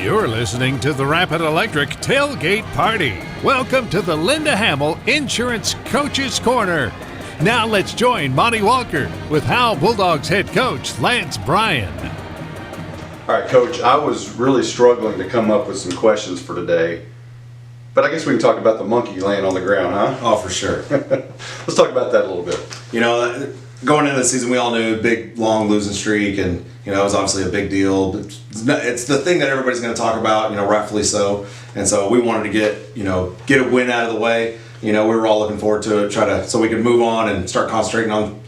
You're listening to the Rapid Electric Tailgate Party. Welcome to the Linda Hamill Insurance Coaches Corner. Now let's join Monty Walker with Howe Bulldogs head coach Lance Bryan. All right, Coach, I was really struggling to come up with some questions for today, but I guess we can talk about the monkey laying on the ground, huh? Oh, for sure. Let's talk about that a little bit. You know, going into the season, we all knew big, long losing streak, and you know, it was obviously a big deal. It's the thing that everybody's going to talk about, you know, rightfully so. And so we wanted to get a win out of the way. You know, we were all looking forward to it, so we could move on and start concentrating on,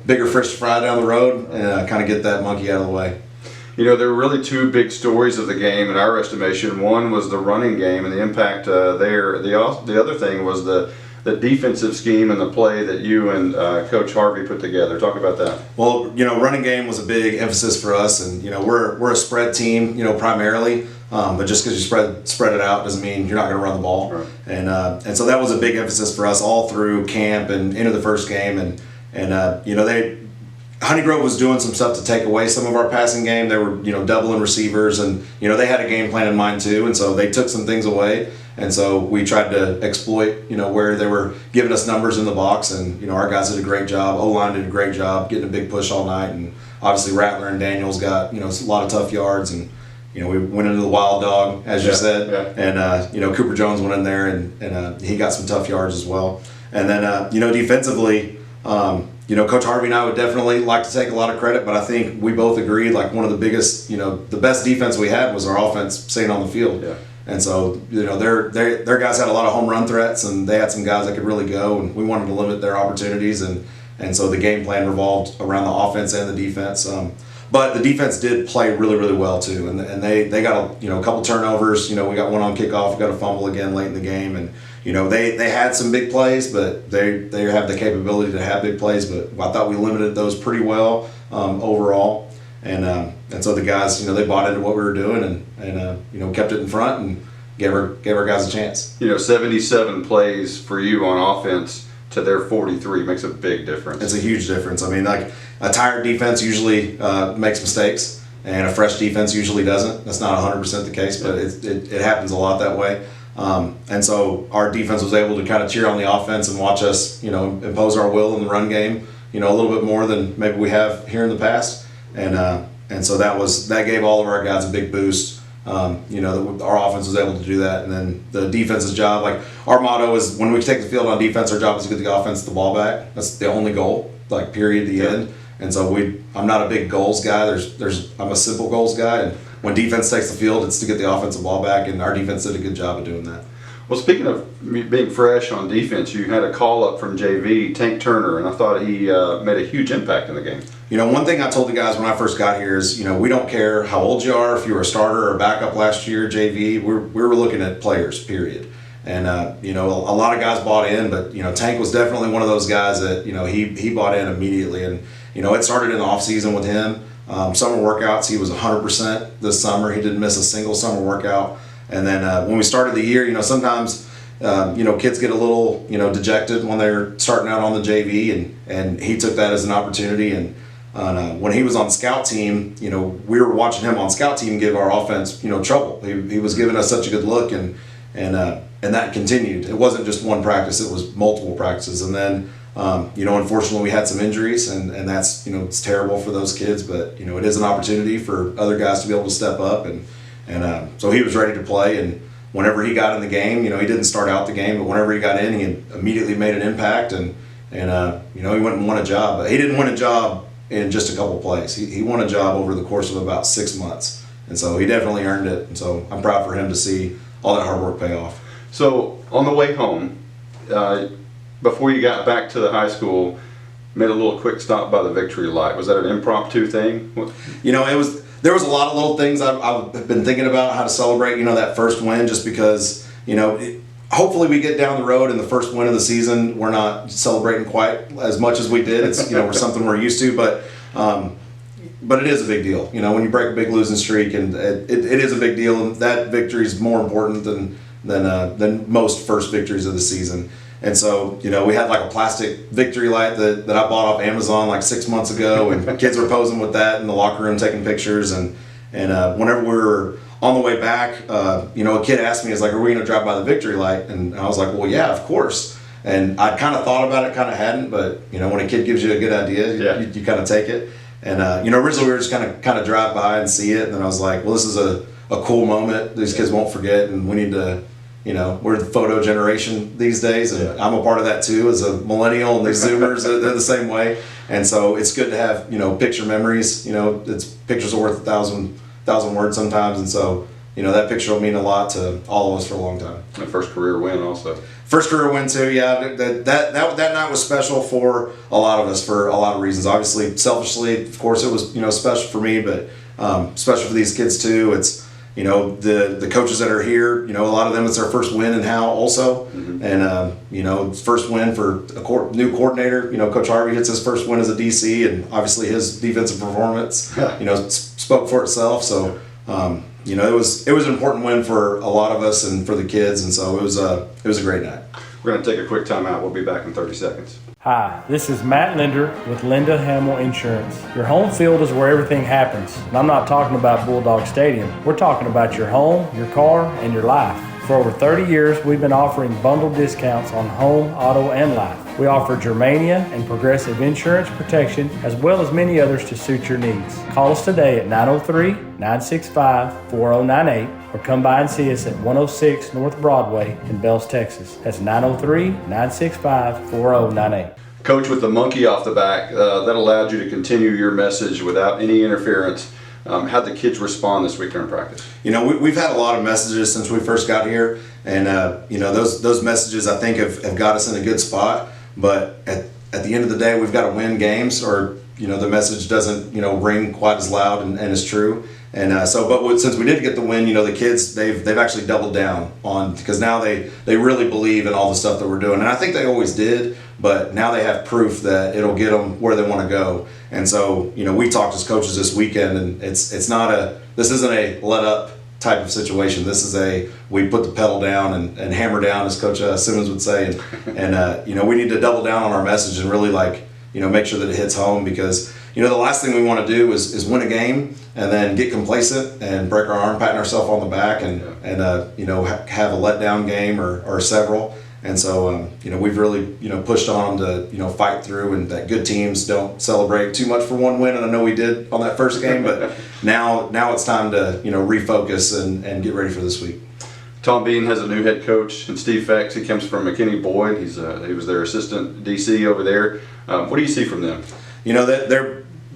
bigger fish to fry down the road and kind of get that monkey out of the way. You know, there were really two big stories of the game in our estimation. One was the running game and the impact there. The other thing was the defensive scheme and the play that you and Coach Harvey put together. Talk about that. Well, running game was a big emphasis for us, and we're a spread team, primarily. But just because you spread it out doesn't mean you're not going to run the ball. Right. And so that was a big emphasis for us all through camp and into the first game. And Honey Grove was doing some stuff to take away some of our passing game. They were, doubling receivers, and they had a game plan in mind too. And so they took some things away. And so we tried to exploit, where they were giving us numbers in the box, and our guys did a great job. O-line did a great job getting a big push all night, and obviously Rattler and Daniels got a lot of tough yards, and we went into the wild dog, as you said, and Cooper Jones went in there, and he got some tough yards as well. And then defensively, Coach Harvey and I would definitely like to take a lot of credit, but I think we both agreed like one of the biggest, the best defense we had was our offense staying on the field. Yeah. And so, their guys had a lot of home run threats, and they had some guys that could really go, and we wanted to limit their opportunities, and so the game plan revolved around the offense and the defense. But the defense did play really, really well too, and they got a couple turnovers. We got one on kickoff, we got a fumble again late in the game, and they had some big plays, but they have the capability to have big plays. But I thought we limited those pretty well overall, and so the guys they bought into what we were doing, and kept it in front and gave our guys a chance. 77 plays for you on offense to their 43 makes a big difference. It's a huge difference. I mean, like a tired defense usually makes mistakes, and a fresh defense usually doesn't. That's not 100% the case, but it happens a lot that way. And so our defense was able to kind of cheer on the offense and watch us, impose our will in the run game, a little bit more than maybe we have here in the past. And so that gave all of our guys a big boost. That our offense was able to do that, and then the defense's job, like our motto is when we take the field on defense, our job is to get the offense the ball back. That's the only goal, like period, the end. And so I'm not a big goals guy. I'm a simple goals guy, and when defense takes the field, it's to get the offensive ball back, and our defense did a good job of doing that. Well, speaking of being fresh on defense, you had a call up from JV, Tank Turner, and I thought he made a huge impact in the game. One thing I told the guys when I first got here is, we don't care how old you are, if you were a starter or a backup last year, JV, we were looking at players, period. And, a lot of guys bought in, but, Tank was definitely one of those guys that, he bought in immediately. And, it started in the off season with him. Summer workouts, he was 100% this summer. He didn't miss a single summer workout. And then when we started the year, sometimes, kids get a little, dejected when they're starting out on the JV, and he took that as an opportunity. And when he was on scout team, we were watching him on scout team give our offense, trouble. He was giving us such a good look, and that continued. It wasn't just one practice; it was multiple practices. And then, unfortunately, we had some injuries, and that's it's terrible for those kids. But it is an opportunity for other guys to be able to step up, and so he was ready to play. And whenever he got in the game, he didn't start out the game, but whenever he got in, he immediately made an impact, and he went and won a job. But he didn't win a job in just a couple plays. He won a job over the course of about 6 months, and so he definitely earned it. And so I'm proud for him to see all that hard work pay off. So on the way home, before you got back to the high school, made a little quick stop by the Victory Light. Was that an impromptu thing? There was a lot of little things I've been thinking about how to celebrate, that first win, just because, hopefully we get down the road and the first win of the season, we're not celebrating quite as much as we did. It's, we're something we're used to, but it is a big deal. When you break a big losing streak, and it is a big deal, and that victory is more important than most first victories of the season. And so, we had like a plastic Victory Light that I bought off Amazon like 6 months ago, and kids were posing with that in the locker room taking pictures. And whenever we were on the way back, a kid asked me, "Is like, are we going to drive by the victory light?" And I was like, "Well, yeah, of course." And I kind of thought about it, kind of hadn't, but when a kid gives you a good idea, you kind of take it. And originally we were just kind of drive by and see it, and then I was like, "Well, this is a cool moment. These kids won't forget, and we need to." We're the photo generation these days, and I'm a part of that too as a millennial, and these Zoomers, they're the same way. And so it's good to have, picture memories. Pictures are worth a thousand words sometimes. And so, that picture will mean a lot to all of us for a long time. And first career win also. First career win too, yeah. That night was special for a lot of us for a lot of reasons. Obviously, selfishly, of course, it was, special for me, but special for these kids too. It's, the coaches that are here, a lot of them, it's their first win in Howe also. Mm-hmm. And, first win for a new coordinator. Coach Harvey hits his first win as a DC, and obviously his defensive performance, spoke for itself. So, it was an important win for a lot of us and for the kids. And so it was a great night. We're going to take a quick timeout. We'll be back in 30 seconds. Hi, this is Matt Linder with Linda Hamill Insurance. Your home field is where everything happens. And I'm not talking about Bulldog Stadium. We're talking about your home, your car, and your life. For over 30 years, we've been offering bundled discounts on home, auto, and life. We offer Germania and Progressive insurance protection, as well as many others to suit your needs. Call us today at 903-965-4098 or come by and see us at 106 North Broadway in Bells, Texas. That's 903-965-4098. Coach, with the monkey off the back, that allowed you to continue your message without any interference. How'd the kids respond this week during practice? We've had a lot of messages since we first got here, and those messages I think have got us in a good spot. But at the end of the day, we've got to win games, or the message doesn't ring quite as loud and as true. And since we did get the win, the kids they've actually doubled down on, because now they really believe in all the stuff that we're doing, and I think they always did. But now they have proof that it'll get them where they want to go. And so, we talked as coaches this weekend, and this isn't a let up type of situation. This is we put the pedal down and hammer down, as Coach Simmons would say. And we need to double down on our message and really make sure that it hits home, because, the last thing we want to do is win a game and then get complacent and break our arm, patting ourselves on the back and have a letdown game or several. And so, we've really, pushed on to, fight through, and that good teams don't celebrate too much for one win. And I know we did on that first game, but now it's time to, refocus and get ready for this week. Tom Bean has a new head coach, and Steve Fex, he comes from McKinney Boyd. He was their assistant DC over there. What do you see from them?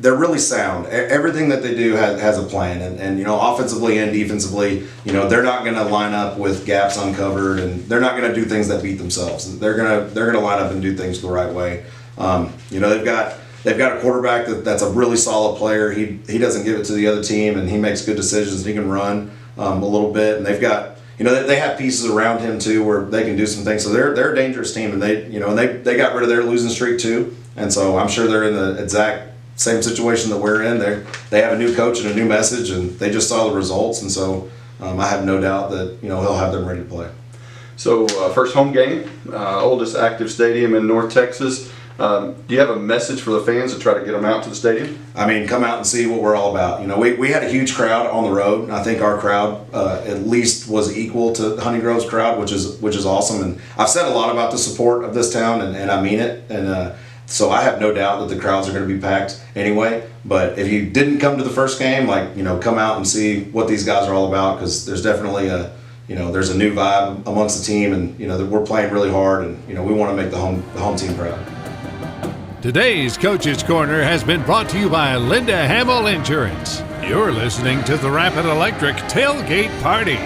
They're really sound. Everything that they do has a plan, and offensively and defensively, they're not going to line up with gaps uncovered, and they're not going to do things that beat themselves. They're going to line up and do things the right way. They've got a quarterback that's a really solid player. He doesn't give it to the other team, and he makes good decisions. He can run a little bit, and they've got they have pieces around him too where they can do some things. So they're a dangerous team, and they got rid of their losing streak too, and so I'm sure they're in the exact same situation that we're in. They have a new coach and a new message, and they just saw the results, and so I have no doubt that he'll have them ready to play. So first home game, oldest active stadium in North Texas. Do you have a message for the fans to try to get them out to the stadium? Come out and see what we're all about. We had a huge crowd on the road, and I think our crowd at least was equal to Honey Grove's crowd, which is awesome. And I've said a lot about the support of this town, and I mean it. And so I have no doubt that the crowds are going to be packed anyway. But if you didn't come to the first game, come out and see what these guys are all about, because there's definitely there's a new vibe amongst the team, and that we're playing really hard, and we want to make the home team proud. Today's Coach's Corner has been brought to you by Linda Hamill Insurance. You're listening to the Rapid Electric Tailgate Party.